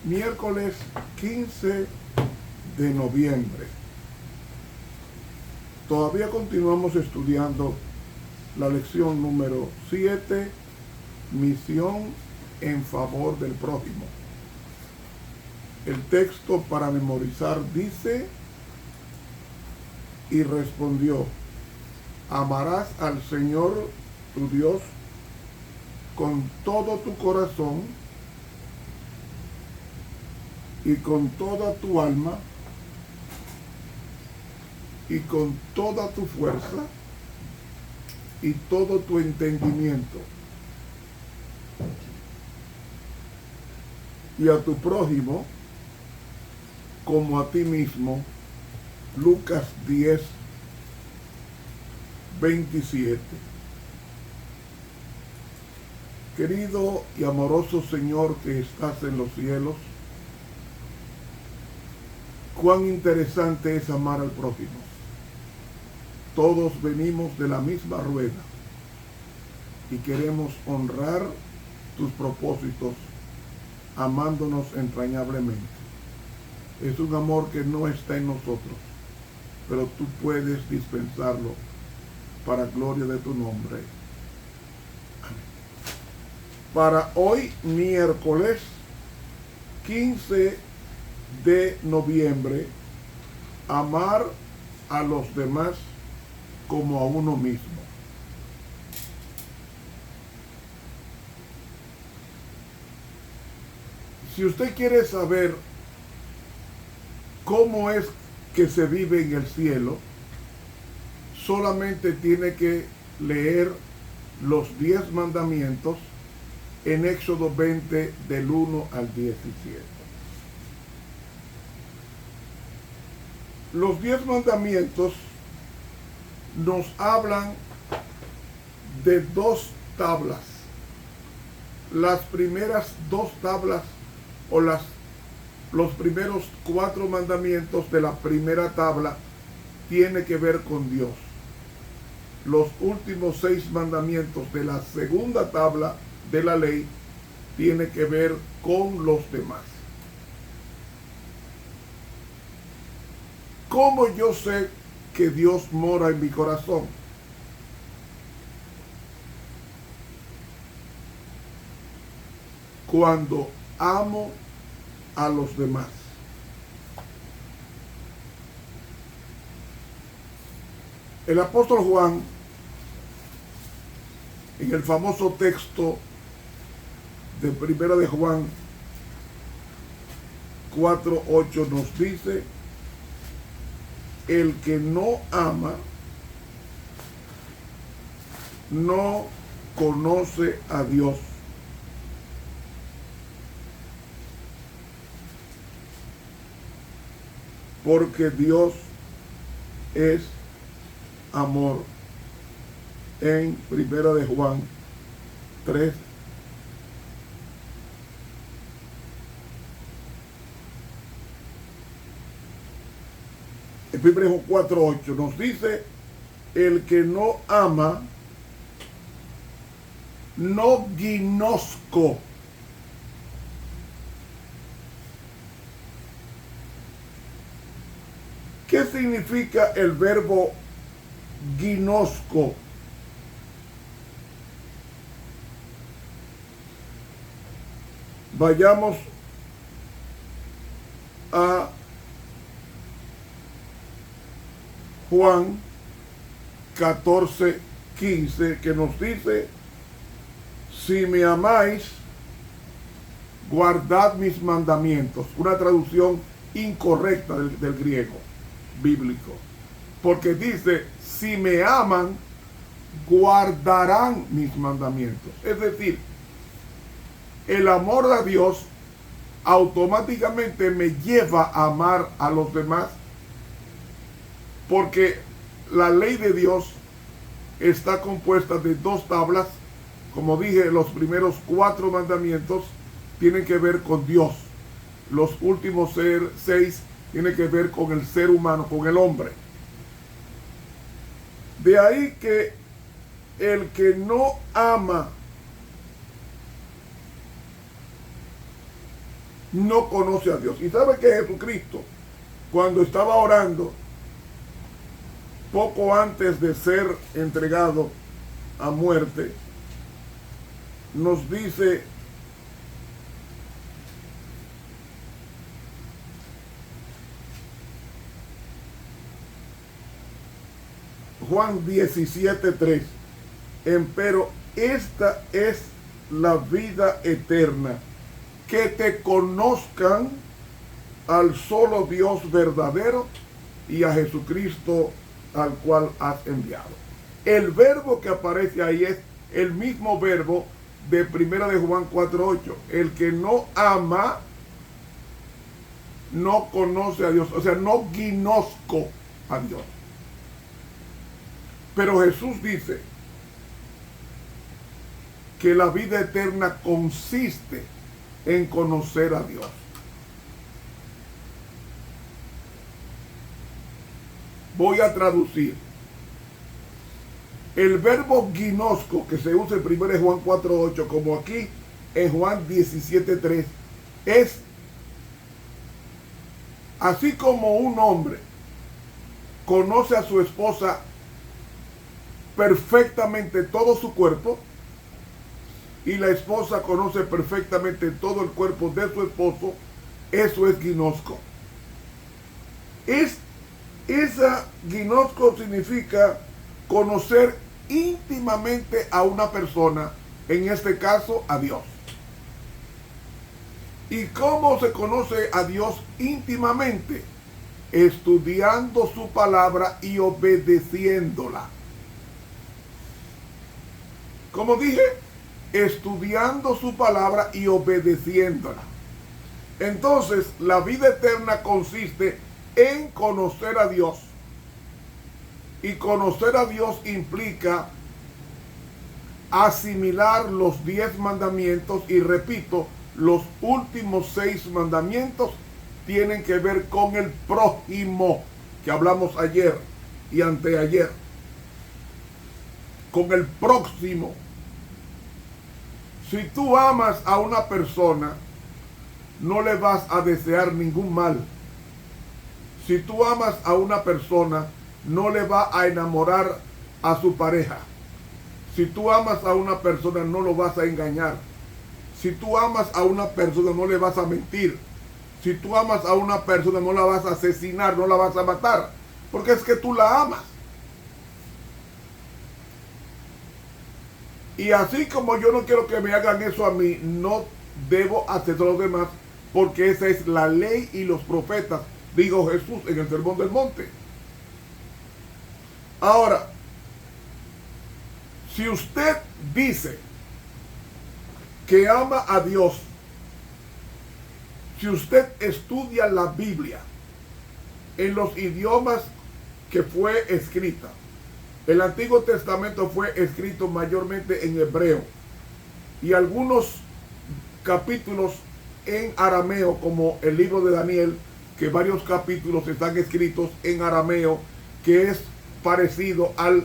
Miércoles 15 de noviembre. Todavía continuamos estudiando la lección número 7, misión en favor del prójimo. El texto para memorizar dice: y respondió: amarás al Señor tu Dios con todo tu corazón y con toda tu alma y con toda tu fuerza y todo tu entendimiento, y a tu prójimo como a ti mismo. Lucas 10, 27. Querido y amoroso Señor que estás en los cielos, cuán interesante es amar al prójimo. Todos venimos de la misma rueda y queremos honrar tus propósitos amándonos entrañablemente. Es un amor que no está en nosotros, pero tú puedes dispensarlo para gloria de tu nombre. Amén. Para hoy, miércoles 15 de noviembre, amar a los demás como a uno mismo. Si usted quiere saber cómo es que se vive en el cielo, solamente tiene que leer los 10 mandamientos en Éxodo 20 del 1 al 17. Los 10 mandamientos nos hablan de 2 tablas. Las primeras 2 tablas o los primeros 4 mandamientos de la primera tabla tiene que ver con Dios. Los últimos 6 mandamientos de la segunda tabla de la ley tiene que ver con los demás. ¿Cómo yo sé que Dios mora en mi corazón? Cuando amo a los demás. El apóstol Juan, en el famoso texto de Primera de Juan 4:8 nos dice: el que no ama no conoce a Dios, porque Dios es amor. En Primera de Juan 3. En Primera de Juan 4:8 nos dice: el que no ama no ginosco. ¿Qué significa el verbo ginosco? Vayamos a Juan 14:15, que nos dice: si me amáis, guardad mis mandamientos. Una traducción incorrecta del griego bíblico, porque dice: si me aman, guardarán mis mandamientos. Es decir, el amor a Dios automáticamente me lleva a amar a los demás, porque la ley de Dios está compuesta de 2 tablas. Como dije, los primeros 4 mandamientos tienen que ver con Dios. Los últimos 6 tienen que ver con el ser humano, con el hombre. De ahí que el que no ama no conoce a Dios. Y sabe que Jesucristo, cuando estaba orando, poco antes de ser entregado a muerte, nos dice: Juan 17:3, empero esta es la vida eterna, que te conozcan al solo Dios verdadero y a Jesucristo al cual has enviado. El verbo que aparece ahí es el mismo verbo de 1 de Juan 4:8. El que no ama no conoce a Dios, o sea, no conozco a Dios. Pero Jesús dice que la vida eterna consiste en conocer a Dios. Voy a traducir. El verbo ginosco que se usa en 1 Juan 4:8, como aquí en Juan 17:3, es así como un hombre conoce a su esposa perfectamente todo su cuerpo, y la esposa conoce perfectamente todo el cuerpo de su esposo. Eso es ginosco. Esa ginosco significa conocer íntimamente a una persona, en este caso a Dios. ¿Y cómo se conoce a Dios íntimamente? Estudiando su palabra y obedeciéndola. Como dije, estudiando su palabra y obedeciéndola. Entonces, la vida eterna consiste en conocer a Dios. Y conocer a Dios implica asimilar los 10 mandamientos. Y repito, los últimos 6 mandamientos tienen que ver con el prójimo, que hablamos ayer y anteayer. Con el próximo. Si tú amas a una persona, no le vas a desear ningún mal. Si tú amas a una persona, no le va a enamorar a su pareja. Si tú amas a una persona, no lo vas a engañar. Si tú amas a una persona, no le vas a mentir. Si tú amas a una persona, no la vas a asesinar, no la vas a matar, porque es que tú la amas. Y así como yo no quiero que me hagan eso a mí, no debo hacer a los demás, porque esa es la ley y los profetas, dijo Jesús en el Sermón del Monte. Ahora, si usted dice que ama a Dios, si usted estudia la Biblia en los idiomas que fue escrita, el Antiguo Testamento fue escrito mayormente en hebreo y algunos capítulos en arameo, como el libro de Daniel, que varios capítulos están escritos en arameo, que es parecido al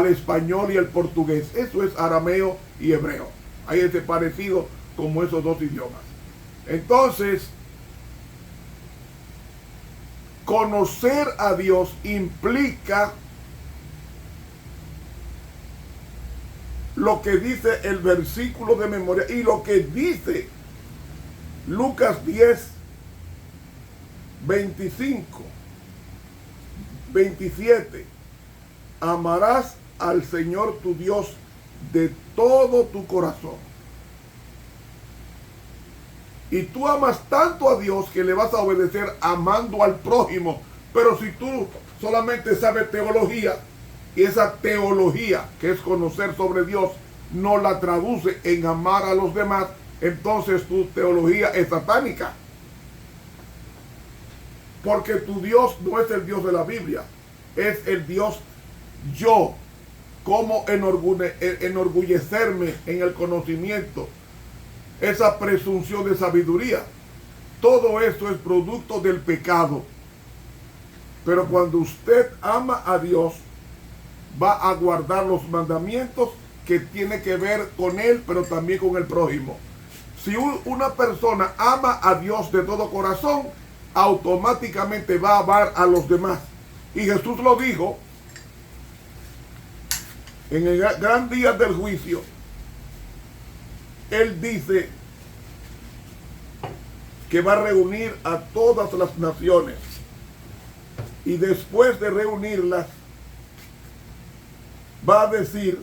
español y el portugués. Eso es arameo y hebreo. Hay ese parecido como esos dos idiomas. Entonces, conocer a Dios implica lo que dice el versículo de memoria y lo que dice Lucas 10, 25, 27. Amarás al Señor tu Dios de todo tu corazón. Y tú amas tanto a Dios que le vas a obedecer amando al prójimo. Pero si tú solamente sabes teología, y esa teología, que es conocer sobre Dios, no la traduce en amar a los demás, entonces tu teología es satánica. Porque tu Dios no es el Dios de la Biblia, es el Dios yo. Cómo enorgullecerme en el conocimiento, esa presunción de sabiduría. Todo esto es producto del pecado. Pero cuando usted ama a Dios, va a guardar los mandamientos que tiene que ver con él, pero también con el prójimo. Si una persona ama a Dios de todo corazón, automáticamente va a amar a los demás. Y Jesús lo dijo en el gran día del juicio. Él dice que va a reunir a todas las naciones. Y después de reunirlas, va a decir: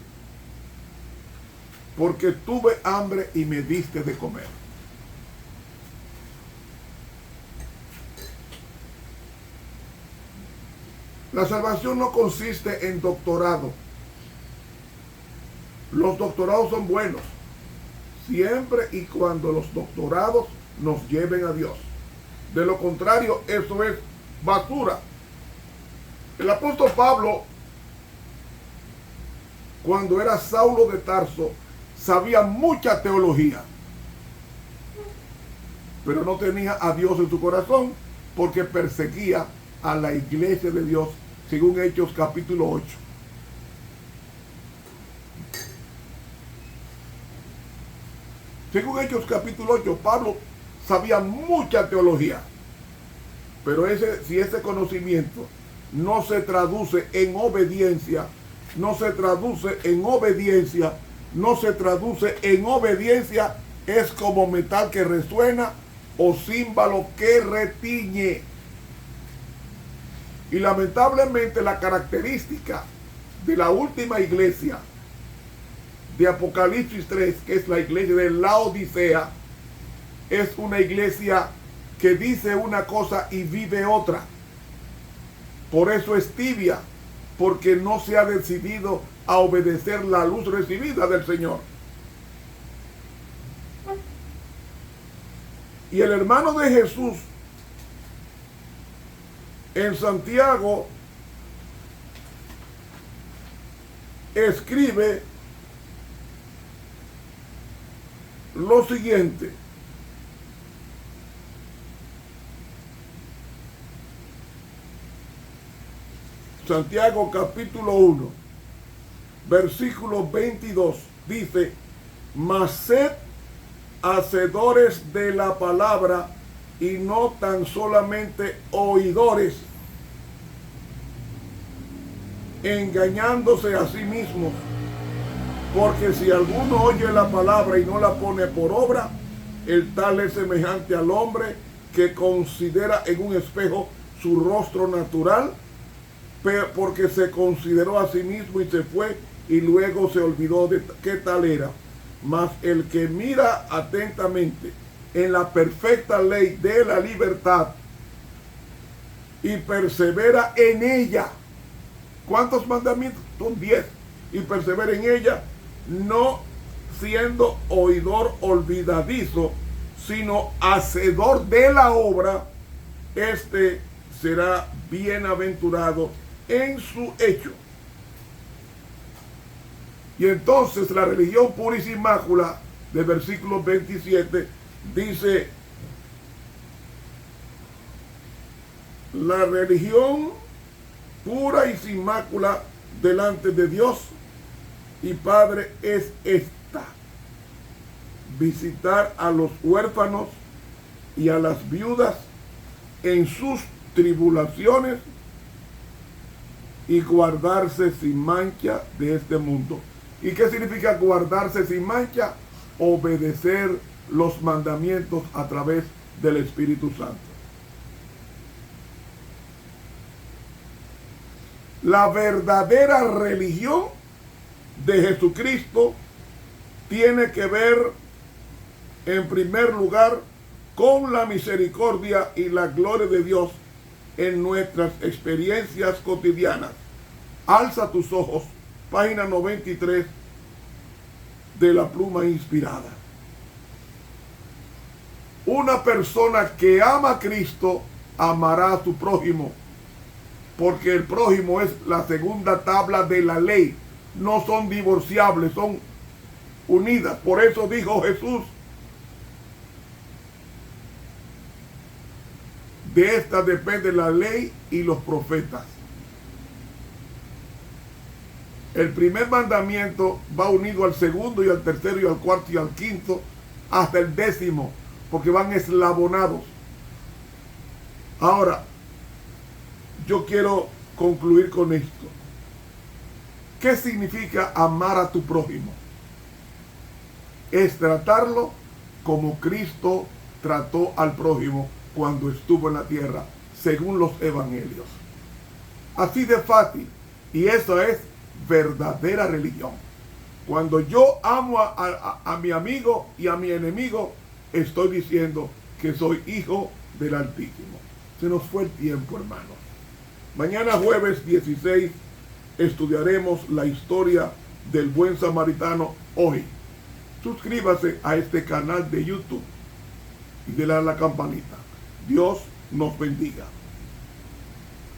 porque tuve hambre y me diste de comer. La salvación no consiste en doctorado. Los doctorados son buenos, siempre y cuando los doctorados nos lleven a Dios. De lo contrario, eso es basura. El apóstol Pablo, cuando era Saulo de Tarso, sabía mucha teología, pero no tenía a Dios en su corazón, porque perseguía a la iglesia de Dios, según Hechos capítulo 8. Según Hechos capítulo 8, Pablo sabía mucha teología, pero si ese conocimiento no se traduce en obediencia, es como metal que resuena o címbalo que retiñe. Y lamentablemente la característica de la última iglesia de Apocalipsis 3, que es la iglesia de Laodicea, es una iglesia que dice una cosa y vive otra. Por eso es tibia, porque no se ha decidido a obedecer la luz recibida del Señor. Y el hermano de Jesús en Santiago escribe lo siguiente: Santiago capítulo 1, versículo 22, dice: mas sed hacedores de la palabra y no tan solamente oidores, engañándose a sí mismos. Porque si alguno oye la palabra y no la pone por obra, el tal es semejante al hombre que considera en un espejo su rostro natural, porque se consideró a sí mismo y se fue y luego se olvidó de qué tal era. Mas el que mira atentamente en la perfecta ley de la libertad y persevera en ella. ¿Cuántos mandamientos? Son 10. Y persevera en ella, no siendo oidor olvidadizo, sino hacedor de la obra, este será bienaventurado en su hecho. Y entonces la religión pura y sin mácula, del versículo 27, dice: la religión pura y sin mácula delante de Dios y Padre es esta: visitar a los huérfanos y a las viudas en sus tribulaciones y guardarse sin mancha de este mundo. ¿Y qué significa guardarse sin mancha? Obedecer los mandamientos a través del Espíritu Santo. La verdadera religión de Jesucristo tiene que ver, en primer lugar, con la misericordia y la gloria de Dios en nuestras experiencias cotidianas. Alza tus ojos, página 93 de la pluma inspirada. Una persona que ama a Cristo amará a su prójimo, porque el prójimo es la segunda tabla de la ley. No son divorciables, son unidas. Por eso dijo Jesús: de esta depende la ley y los profetas. El primer mandamiento va unido al segundo y al tercero y al cuarto y al quinto, hasta el 10º, porque van eslabonados. Ahora, yo quiero concluir con esto. ¿Qué significa amar a tu prójimo? Es tratarlo como Cristo trató al prójimo cuando estuvo en la tierra, según los evangelios. Así de fácil. Y eso es verdadera religión. Cuando yo amo a mi amigo y a mi enemigo, estoy diciendo que soy hijo del Altísimo. Se nos fue el tiempo, hermanos. Mañana jueves 16 estudiaremos la historia del buen samaritano hoy. Suscríbase a este canal de YouTube y dale a la campanita. Dios nos bendiga.